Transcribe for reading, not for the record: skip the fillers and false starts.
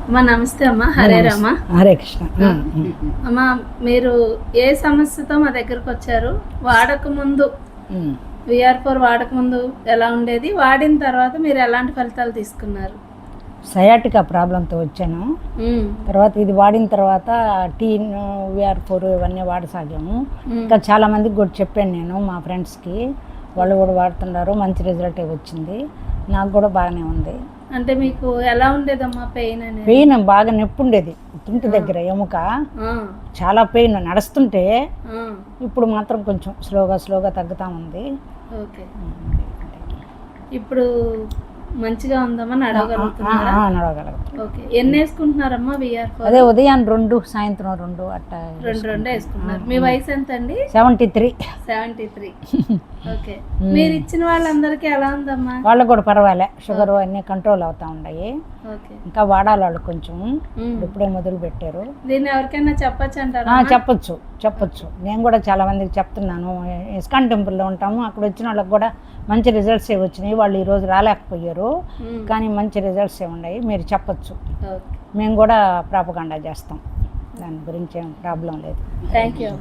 అమ్మా నమస్తే అమ్మా, హరే రామ. హరే కృష్ణ. అమ్మా మీరు ఏ సమస్యతో మా దగ్గరకు వచ్చారు? వాడక ముందు VR4 వాడక ముందు ఎలా ఉండేది, వాడిన తర్వాత మీరు ఎలాంటి ఫలితాలు తీసుకున్నారు? సయాటికా ప్రాబ్లంతో వచ్చాను. తర్వాత ఇది వాడిన తర్వాత VR4 ఇవన్నీ వాడసాగాము. ఇంకా చాలా మందికి కూడా చెప్పాను నేను, మా ఫ్రెండ్స్కి, వాళ్ళు కూడా వాడుతున్నారు. మంచి రిజల్టే వచ్చింది. నాకు కూడా బాగానే ఉంది. అంటే మీకు ఎలా ఉండేదమ్మా పెయిన్ అనేది? పెయిన్ బాగా నొప్పి ఉండేది, తుంటి దగ్గర ఎముక చాలా పెయిన్ నడుస్తుంటే. ఇప్పుడు మాత్రం కొంచెం స్లోగా తగ్గుతా ఉంది. ఓకే, ఇప్పుడు మంచిగా ఉందమ్మా, నడవగలుగుతున్నారా? నడవగలుగుతాం. ఓకే, ఎన్ని వేసుకుంటున్నారమ్మా VR4? అదే ఉదయం 2, సాయంత్రం 2 అట్టా రెండు వేసుకున్నారు. మీ వయసు ఎంత అండి? 73. 73. ఓకే, మీరు ఇచ్చిన వాళ్ళందరికీ ఎలా ఉందమ్మా? వాళ్ళకు కూడా పర్వాలే, షుగర్ అన్నీ కంట్రోల్ అవుతా ఉన్నాయి. ఓకే, ఇంకా వాడాలి వాళ్ళు కొంచెం, ఇప్పుడే మొదలు పెట్టారు. దీన్ని ఎవరికైనా చెప్పచ్చు అంటారా? చెప్పొచ్చు. నేను కూడా చాలా మందికి చెప్తున్నాను. ఇస్కాన్ టెంపుల్లో ఉంటాము, అక్కడ వచ్చిన వాళ్ళకి కూడా మంచి రిజల్ట్స్ వచ్చినాయి. వాళ్ళు ఈరోజు రాలేకపోయారు, కానీ మంచి రిజల్ట్స్ ఉన్నాయి. మీరు చెప్పొచ్చు, మేము కూడా ప్రాపగాండా చేస్తాం. దాని గురించి ఏం ప్రాబ్లం లేదు. Thank you.